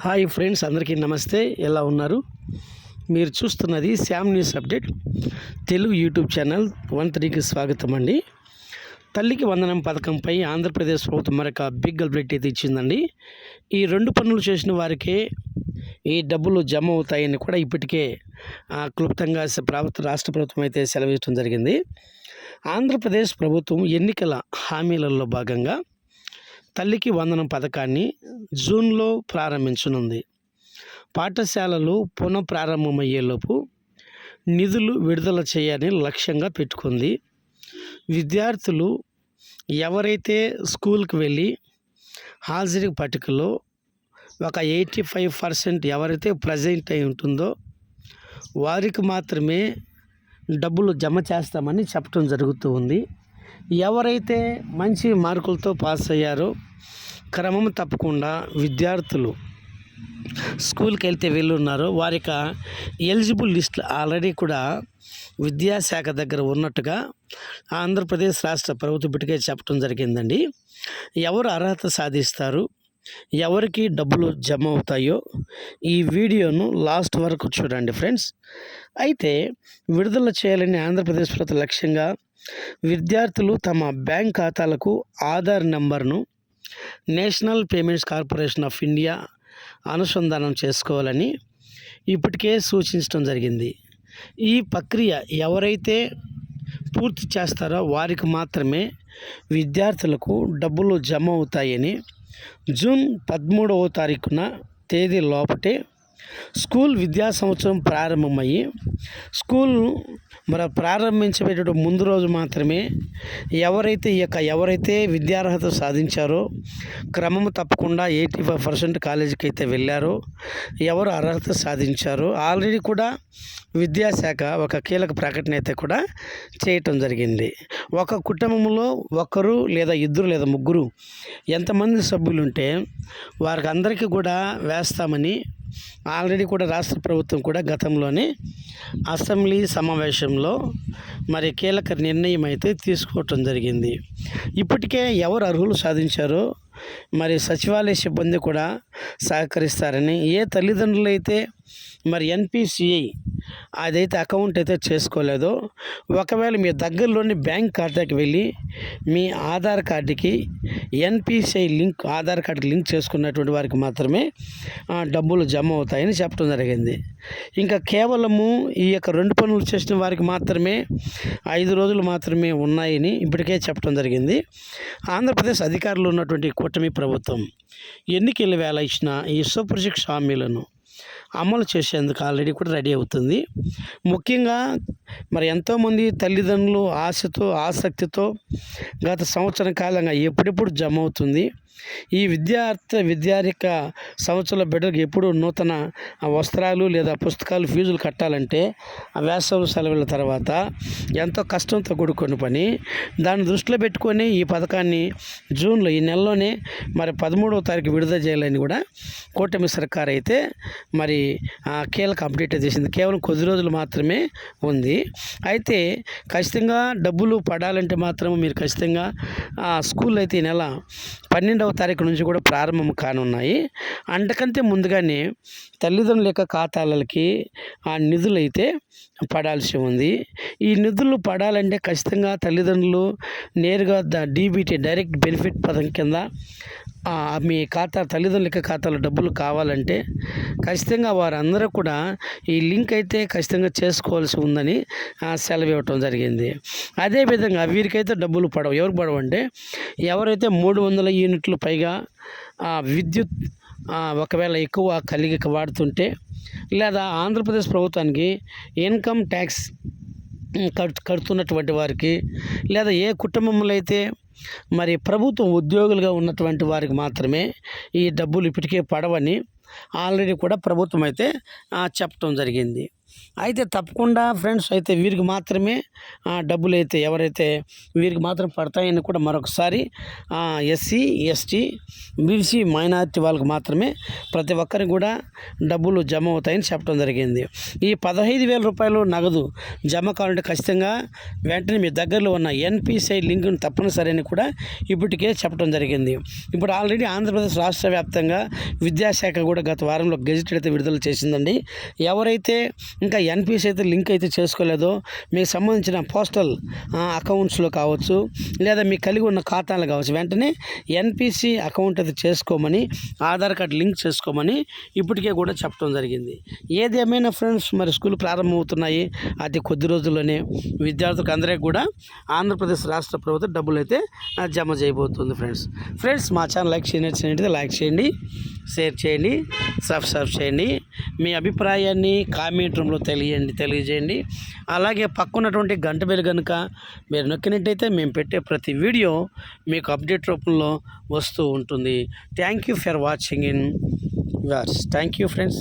Hi friends, అందరికీ నమస్తే. ఎలా ఉన్నారు? మీరు చూస్తున్నది Shyam news update Telugu YouTube channel 1-3కి స్వాగతం అండి. తల్లికి వందనం పథకంపై ఆంధ్రప్రదేశ్ ప్రభుత్వం మరొక బిగ్ అప్డేట్ అయితే ఇచ్చిందండి. ఈ 2 పనులు చేసిన వారికే ఈ డబ్బులు జమ అవుతాయని కూడా ఇప్పటికే క్లుప్తంగా రాష్ట్ర ప్రభుత్వం అయితే సెలవించడం జరిగింది. ఆంధ్రప్రదేశ్ ప్రభుత్వం ఎన్నికల హామీలలో భాగంగా తల్లికి వందనం పథకాన్ని జూన్లో ప్రారంభించనుంది. పాఠశాలలు పునఃప్రారంభమయ్యేలోపు నిధులు విడుదల చేయాలని లక్ష్యంగా పెట్టుకుంది. విద్యార్థులు ఎవరైతే స్కూల్కి వెళ్ళి హాజరీ పట్టికలో ఒక 85% ఎవరైతే ప్రజెంట్ అయి ఉంటుందో వారికి మాత్రమే డబ్బులు జమ చేస్తామని చెప్పడం జరుగుతూ ఉంది. ఎవరైతే మంచి మార్కులతో పాస్ అయ్యారో క్రమం తప్పకుండా విద్యార్థులు స్కూల్కి వెళ్తే వెళ్ళున్నారో వారికి ఎలిజిబుల్ లిస్ట్ ఆల్రెడీ కూడా విద్యాశాఖ దగ్గర ఉన్నట్టుగా ఆంధ్రప్రదేశ్ రాష్ట్ర ప్రభుత్వం ఇప్పటికే చెప్పడం జరిగిందండి. ఎవరు అర్హత సాధిస్తారు, ఎవరికి డబ్బులు జమ అవుతాయో ఈ వీడియోను లాస్ట్ వరకు చూడండి ఫ్రెండ్స్. అయితే విడుదల చేయాలని ఆంధ్రప్రదేశ్ ప్రభుత్వ లక్ష్యంగా విద్యార్థులు తమ బ్యాంక్ ఖాతాలకు ఆధార్ నెంబర్ను national payments corporation of India అనుసంధానం చేసుకోవాలని ఇప్పటికే సూచించడం జరిగింది. ఈ ప్రక్రియ ఎవరైతే పూర్తి చేస్తారో వారికి మాత్రమే విద్యార్థులకు డబ్బులు జమ అవుతాయని జూన్ 13వ తారీఖున తేదీ లోపటే స్కూల్ విద్యా సంవత్సరం ప్రారంభమయ్యి స్కూల్ ప్రారంభించబడే ముందు రోజు మాత్రమే ఎవరైతే విద్యార్హత సాధించారో క్రమం తప్పకుండా 85% కాలేజీకి అయితే వెళ్ళారో ఎవరు అర్హత సాధించారో ఆల్రెడీ కూడా విద్యాశాఖ ఒక కీలక ప్రకటన అయితే కూడా చేయటం జరిగింది. ఒక కుటుంబంలో ఒకరు లేదా ఇద్దరు లేదా ముగ్గురు ఎంతమంది సభ్యులు ఉంటే వారికి అందరికీ కూడా వేస్తామని ఆల్రెడీ కూడా రాష్ట్ర ప్రభుత్వం కూడా గతంలోనే అసెంబ్లీ సమావేశంలో కీలక నిర్ణయం అయితే తీసుకోవటం జరిగింది. ఇప్పటికే ఎవరు అర్హులు సాధించారో సచివాలయ సిబ్బంది కూడా సహకరిస్తారని, ఏ తల్లిదండ్రులు అయితే NPCI అదైతే అకౌంట్ అయితే చేసుకోలేదో ఒకవేళ మీ దగ్గరలోని బ్యాంక్ ఖాతాకి వెళ్ళి మీ ఆధార్ కార్డుకి NPCI ఆధార్ కార్డుకి లింక్ చేసుకున్నటువంటి వారికి మాత్రమే డబ్బులు జమ అవుతాయని చెప్పడం జరిగింది. ఇంకా కేవలము ఈ యొక్క 2 పనులు చేసిన వారికి మాత్రమే 5 రోజులు మాత్రమే ఉన్నాయని ఇప్పటికే చెప్పడం జరిగింది. ఆంధ్రప్రదేశ్ అధికారులు ఉన్నటువంటి కూటమి ప్రభుత్వం ఎన్నికల వేళ ఇచ్చిన ఈ సూపర్ 6 హామీలను అమలు చేసేందుకు ఆల్రెడీ కూడా రెడీ అవుతుంది. ముఖ్యంగా ఎంతోమంది తల్లిదండ్రులు ఆసక్తితో గత సంవత్సరం కాలంగా ఎప్పుడెప్పుడు జమ అవుతుంది, ఈ విద్యార్థిక సంవత్సరాల బిడ్డలకు ఎప్పుడు నూతన వస్త్రాలు లేదా పుస్తకాలు ఫీజులు కట్టాలంటే వేసవి సెలవుల తర్వాత ఎంతో కష్టంతో కూడుకున్న పని. దాన్ని దృష్టిలో పెట్టుకొని ఈ పథకాన్ని జూన్లో ఈ నెలలోనే 13వ తారీఖు విడుదల చేయాలని కూడా కూటమి సర్కార్ అయితే కీలక అప్డేట్ చేసింది. కేవలం కొద్ది రోజులు మాత్రమే ఉంది. అయితే ఖచ్చితంగా డబ్బులు పడాలంటే మాత్రం మీరు ఖచ్చితంగా స్కూల్ అయితే ఈ నెల 12వ తారీఖు నుంచి కూడా ప్రారంభం కానున్నాయి. అంతకంటే ముందుగానే తల్లిదండ్రుల యొక్క ఖాతాలకి ఆ నిధులు అయితే పడాల్సి ఉంది. ఈ నిధులు పడాలంటే ఖచ్చితంగా తల్లిదండ్రులు నేరుగా DBT డైరెక్ట్ బెనిఫిట్ పథకం కింద మీ తల్లిదండ్రుల యొక్క ఖాతాలో డబ్బులు కావాలంటే ఖచ్చితంగా వారందరూ కూడా ఈ లింక్ అయితే ఖచ్చితంగా చేసుకోవాల్సి ఉందని సెలవు ఇవ్వటం జరిగింది. అదేవిధంగా వీరికైతే డబ్బులు పడవు. ఎవరికి పడవు అంటే ఎవరైతే 300 యూనిట్లు పైగా విద్యుత్ ఒకవేళ ఎక్కువ కలిగి వాడుతుంటే లేదా ఆంధ్రప్రదేశ్ ప్రభుత్వానికి ఇన్కమ్ ట్యాక్స్ కడుతున్నటువంటి వారికి లేదా ఏ కుటుంబంలో అయితే ప్రభుత్వ ఉద్యోగులుగా ఉన్నటువంటి వారికి మాత్రమే ఈ డబ్బులు ఇప్పటికే పడవని ఆల్రెడీ కూడా ప్రభుత్వం అయితే చెప్పడం జరిగింది. అయితే తప్పకుండా ఫ్రెండ్స్ అయితే వీరికి మాత్రమే డబ్బులు అయితే ఎవరైతే వీరికి మాత్రం పడతాయని కూడా మరొకసారి SC ST BC మైనారిటీ వాళ్ళకి మాత్రమే ప్రతి ఒక్కరికి కూడా డబ్బులు జమ అవుతాయని చెప్పడం జరిగింది. ఈ 15,000 రూపాయలు నగదు జమ కావాలంటే ఖచ్చితంగా వెంటనే మీ దగ్గరలో ఉన్న NPCI లింక్ను తప్పనిసరి అని కూడా ఇప్పటికే చెప్పడం జరిగింది. ఇప్పుడు ఆల్రెడీ ఆంధ్రప్రదేశ్ రాష్ట్ర వ్యాప్తంగా విద్యాశాఖ కూడా కూడా గత వారంలో గెజిట్ అయితే విడుదల చేసిందండి. ఎవరైతే ఇంకా ఎన్పిసి అయితే లింక్ అయితే చేసుకోలేదో మీకు సంబంధించిన పోస్టల్ అకౌంట్స్లో కావచ్చు లేదా మీకు కలిగి ఉన్న ఖాతాలు కావచ్చు వెంటనే ఎన్పిసి అకౌంట్ అయితే చేసుకోమని ఆధార్ కార్డు లింక్ చేసుకోమని ఇప్పటికే కూడా చెప్పడం జరిగింది. ఏది ఏమైనా ఫ్రెండ్స్ మరి స్కూల్ ప్రారంభమవుతున్నాయి. అతి కొద్ది రోజుల్లోనే విద్యార్థులకు అందరికీ కూడా ఆంధ్రప్రదేశ్ రాష్ట్ర ప్రభుత్వం డబ్బులు అయితే జమ చేయబోతుంది ఫ్రెండ్స్ మా ఛానల్ లైక్ చేయండి, లైక్ చేయండి, షేర్ చేయండి, సబ్స్క్రైబ్ చేయండి. మీ అభిప్రాయాన్ని కామెంట్ రూమ్లో తెలియజేయండి. అలాగే పక్కన్నటువంటి గంట బెల్ కనుక మీరు నొక్కినట్టయితే మేము పెట్టే ప్రతి వీడియో మీకు అప్డేట్ రూపంలో వస్తూ ఉంటుంది. Thank you for watching in viewers. Thank you friends.